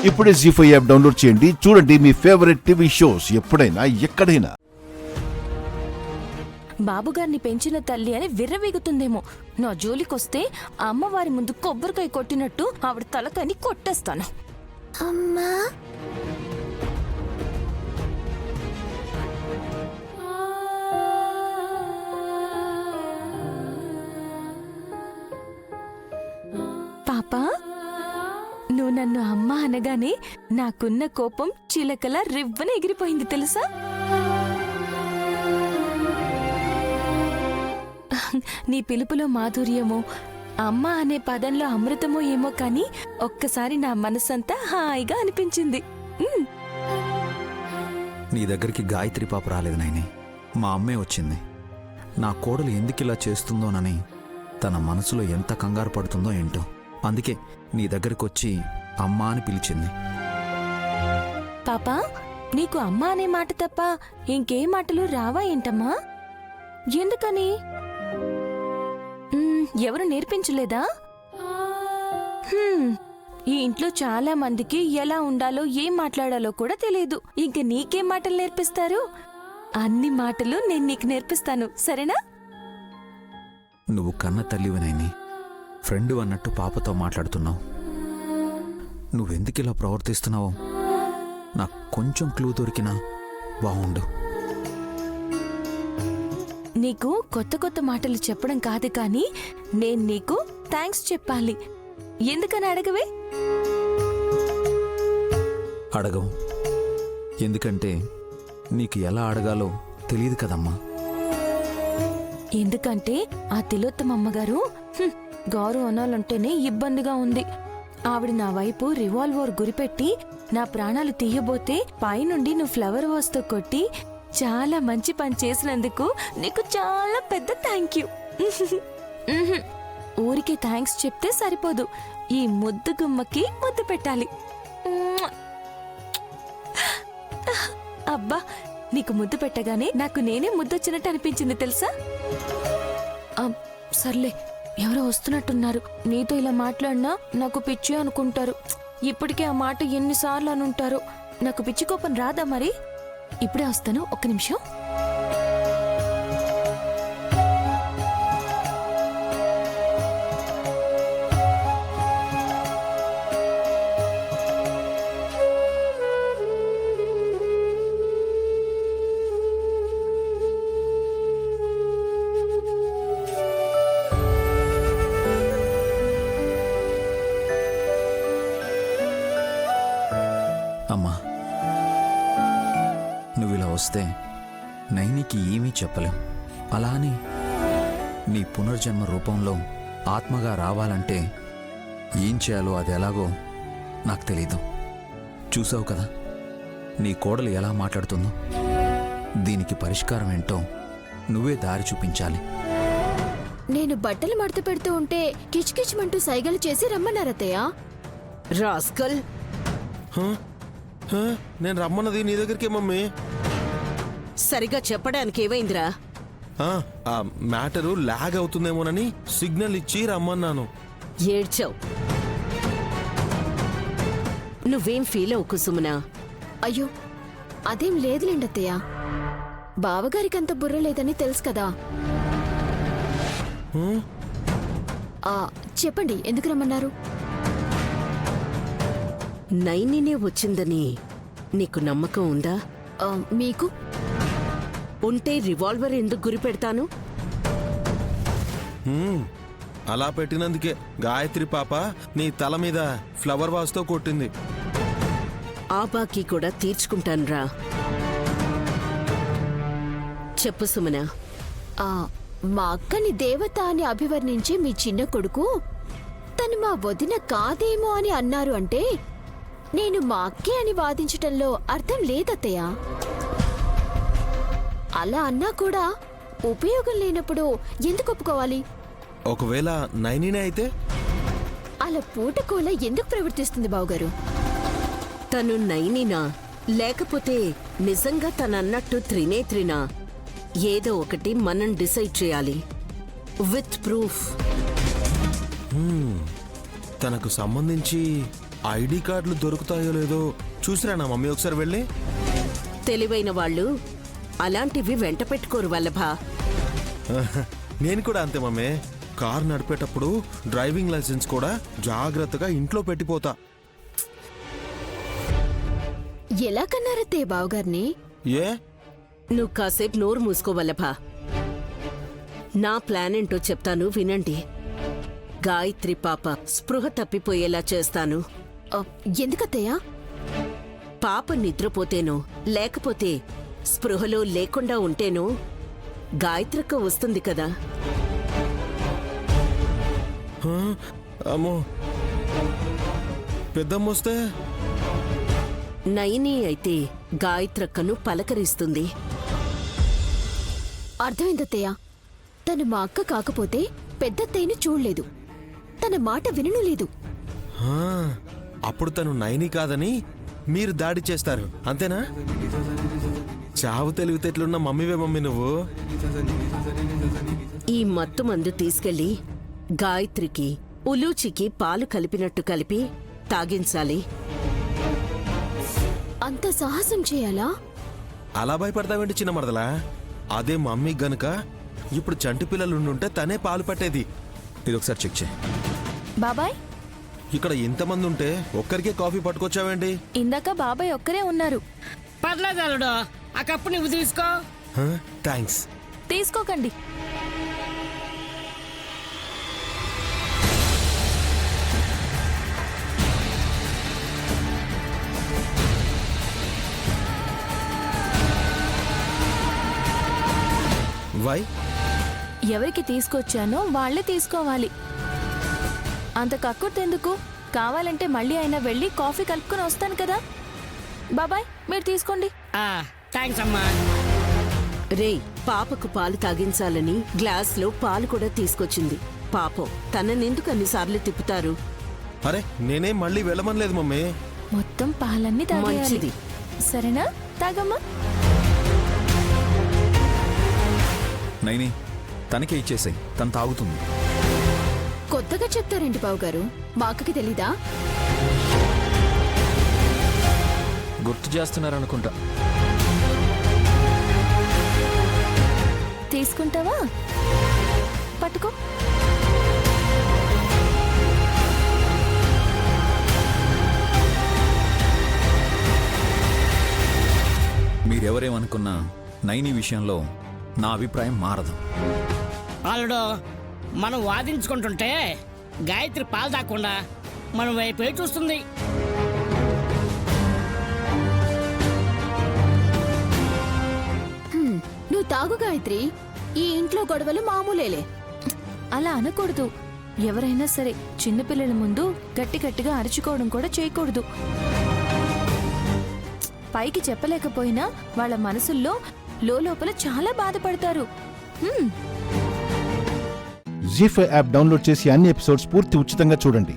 ఇప్పుడే జీ5 app download చేయండి. చూడండి మీ ఫేవరెట్ టీవీ షోస్ ఎప్పుడైనా ఎక్కడైనా. బాబుగారిని పెంచిన తల్లి అని విర్రవీగుతుందేమో. నా జోలికొస్తే అమ్మవారి ముందు కొబ్బరికాయ కొట్టినట్టు ఆవిడ తలకాయని కొట్టేస్తాను. అమ్మా పాపా, నువ్వు నన్ను అమ్మ అనగానే నాకున్న కోపం చిలకల రివ్వన ఎగిరిపోయింది తెలుసా? నీ పిలుపులో మాధుర్యమో, అమ్మ అనే పదంలో అమృతమో ఏమో కానీ ఒక్కసారి నా మనసంతా హాయిగా అనిపించింది. నీ దగ్గరికి గాయత్రి పాప రాలేదు నాయని, మా అమ్మే వచ్చింది. నా కోడలు ఎందుకిలా చేస్తుందోనని తన మనసులో ఎంత కంగారు పడుతుందో ఏంటో. అందుకే నీ దగ్గరికి వచ్చి అమ్మా అని పిలిచింది. పాపా, నీకు అమ్మ అనే మాట తప్ప ఇంకే మాటలు రావా ఏంటమ్మా? ఎందుకని? ఎవరు నేర్పించలేదా? ఈ ఇంట్లో చాలా మందికి ఎలా ఉండాలో ఏం మాట్లాడాలో కూడా తెలియదు. ఇంక నీకేం మాటలు నేర్పిస్తారు? అన్ని మాటలు నేను నీకు నేర్పిస్తాను, సరేనా? నువ్వు కన్న తల్లివినైని, ఫ్రెండ్ అన్నట్టు పాపతో మాట్లాడుతున్నావు. నువ్వెందుకిలా ప్రవర్తిస్తున్నావో నాకు కొంచెం క్లూ దొరికినా బాగుండు. నీకు కొత్త కొత్త మాటలు చెప్పడం కాదు కానీ నేను నీకు థ్యాంక్స్ చెప్పాలి. ఎందుకని అడగవే? అడగవు. ఎందుకంటే నీకు ఎలా అడగాలో తెలియదు కదమ్మా. ఎందుకంటే ఆ తిలోత్తమమ్మగారు గౌరవ అనాలంటేనే ఇబ్బందిగా ఉంది. ఆవిడ నా వైపు రివాల్వర్ గురిపెట్టి నా ప్రాణాలు తీయబోతే పైనుండి నువ్వు ఫ్లవర్ వాస్తో కొట్టి చాలా మంచి పని చేసినందుకు నీకు చాలా పెద్ద థ్యాంక్ యూ. ఊరికే థ్యాంక్స్ చెప్తే సరిపోదు, ఈ ముద్దు గుమ్మకి ముద్దు పెట్టాలి. అబ్బా, నీకు ముద్దు పెట్టగానే నాకు నేనే ముద్దొచ్చినట్టు అనిపించింది తెలుసా? సర్లే, ఎవరో వస్తున్నట్టున్నారు. నీతో ఇలా మాట్లాడినా నాకు పిచ్చి అనుకుంటారు. ఇప్పటికే ఆ మాట ఎన్నిసార్లు అనుంటారు. నాకు పిచ్చి కోపం రాదా మరి? ఇప్పుడే వస్తాను, ఒక్క నిమిషం. అమ్మా, నువ్విలా వస్తే నైనికి ఏమీ చెప్పలేం. అలా అని నీ పునర్జన్మ రూపంలో ఆత్మగా రావాలంటే ఏం చేయాలో అది ఎలాగో నాకు తెలీదు. చూసావు కదా నీ కోడలు ఎలా మాట్లాడుతుందో. దీనికి పరిష్కారం ఏంటో నువ్వే దారి చూపించాలి. నేను బట్టలు మడత పెడుతూ ఉంటే కిచ్కిచ్మంటూ సైగలు చేసి రమ్మన్నారతయ్య. రాస్కల్, నేను రమ్మన్నది నీ దగ్గరికి మమ్మీ. సరిగా చెప్పడానికి ఏమైందిరా? ఆ మ్యాటరు లాగ్ అవుతుందేమోనని సిగ్నల్ ఇచ్చి రమ్మన్నాను. ఏడ్చావు. నువ్వేం ఫీల్ అవ్వకు సుమనా. అయ్యో, అదేం లేదులేండి అత్తయ్య. బావగారికి అంత బుర్ర లేదని తెలుసు కదా. చెప్పండి, ఎందుకు రమ్మన్నారు? నైనినే వచ్చిందని నీకు నమ్మకం ఉందా? మీకు ఉంటే రివాల్వర్ ఎందుకు గురి పెడతాను? అలా పెట్టినందుకే గాయత్రి పాప నీ తల మీద ఫ్లవర్ వాస్తో కొట్టింది. ఆ బాకీ కూడా తీర్చుకుంటానురా. చెప్పు సుమనా. మా అక్కని దేవత అని అభివర్ణించే మీ చిన్న కొడుకు తను మా వదిన కాదేమో అని అన్నారు అంటే నేను మా అక్కే అని వాదించటంలో అర్థం లేదత్తయ్య. అలా అన్నా కూడా ఉపయోగం లేనప్పుడు ఎందుకు ఒప్పుకోవాలి? ఒకవేళ నైనినే అయితే? అలా పూటకోల ఎందుకు ప్రవర్తిస్తుంది బావగారు? తను నైనినా లేకపోతే నిజంగా తనన్నట్టు త్రినేత్రినా? ఏదో ఒకటి మనం డిసైడ్ చేయాలి విత్ ప్రూఫ్. తనకు సంబంధించి ఐడి కార్డులు దొరుకుతాయో లేదో చూసిరా నా మమ్మీ ఒకసారి వెళ్ళి. తెలివైన వాళ్ళు అలాంటివి వెంట పెట్టుకోరు వల్లభ. నేను కూడా అంతే మమ్మీ. కార్ నడిపేటప్పుడు డ్రైవింగ్ లైసెన్స్ కూడా జాగ్రత్తగా ఇంట్లో పెట్టిపోతా. ఎలా కన్నారత్తయ్య బావగారిని? ఏ నువ్వు కాసేపు నోరు మూసుకో వల్లభ. నా ప్లాన్ ఏంటో చెప్తాను వినండి. గాయత్రి పాప స్పృహ తప్పిపోయేలా చేస్తాను. ఎందుకత్తయ్య? పాప నిద్రపోతేనో లేకపోతే స్పృహలో లేకుండా ఉంటేనో గాయత్రక్క వస్తుంది కదా. అమ్మో, పెద్దమ్మ వస్తే? నయని అయితే గాయత్రక్కను పలకరిస్తుంది. అర్థమైందత్తయ్య. తను మా అక్క కాకపోతే పెద్దత్తయ్యను చూడలేదు, తన మాట వినను లేదు. అప్పుడు తను నైని కాదని మీరు దాడి చేస్తారు అంతేనా? చావు తెలివితేటలున్న మమ్మీవే మమ్మీ నువ్వు. ఈ మత్తు మందు తీసుకెళ్లి గాయత్రికి ఉలూచికి పాలు కలిపినట్టు కలిపి తాగించాలి. అంత సాహసం చేయాలా? అలా భయపడతావేంటి చిన్న మరదలా? అదే మమ్మీ గనుక ఇప్పుడు చంటి పిల్లలు ఉండుంటే తనే పాలు పట్టేది. ఇది ఒకసారి చెక్ చేయి. బాబాయ్, ఇక్కడ ఇంతమంది ఉంటే ఒక్కరికే కాఫీ పట్టుకొచ్చావేంటి? ఇందాక బాబాయ్ ఒక్కరే ఉన్నారు. పర్లేదు అల్లుడు, ఆ కప్పు నువ్వు తీసుకో. థ్యాంక్స్. తీసుకోకండి. వై? ఎవరికి తీసుకొచ్చానో వాళ్ళే తీసుకోవాలి. అంత కక్కుర్తెందుకు? కావాలంటే మళ్ళీ అయినా వెళ్ళి కాఫీ కలుపుకొని వస్తాను కదా. బాబాయ్, మీరు తీసుకోండి. థ్యాంక్స్ అమ్మా. రేయ్, పాపకు పాలు తాగించాలని గ్లాస్లో పాలు కూడా తీసుకొచ్చింది. పాపం, తననెందుకు అన్నిసార్లు తిప్పుతారు? అరే నేనే మళ్ళీ వెళ్ళమనలేదు మమ్మీ. మొత్తం పాలన్నీ తాగేయాలి. మంచిది. సరేనా? తాగమ్మా. నైని, తనకే ఇచ్చేసాయి, తను తాగుతుంది. కొత్తగా చెప్తారేంటి బావగారు? మా అక్కకి తెలీదా? గుర్తు చేస్తున్నారనుకుంటా. తీసుకుంటావా? పట్టుకో. మీరెవరేమనుకున్నా నైని విషయంలో నా అభిప్రాయం మారదు. అల్లుడు, మనం వాదించుకుంటుంటే గాయత్రి పాలు తాకుండా మనం వైపే చూస్తుంది. నువ్వు తాగు గాయత్రి, ఈ ఇంట్లో గొడవలు మామూలేలే. అలా అనకూడదు. ఎవరైనా సరే చిన్నపిల్లల ముందు గట్టి గట్టిగా అరుచుకోవడం కూడా చేయకూడదు. పైకి చెప్పలేకపోయినా వాళ్ళ మనసుల్లో లోపల చాలా బాధపడతారు. జీ5 యాప్ డౌన్లోడ్ చేసి అన్ని ఎపిసోడ్స్ పూర్తి ఉచితంగా చూడండి.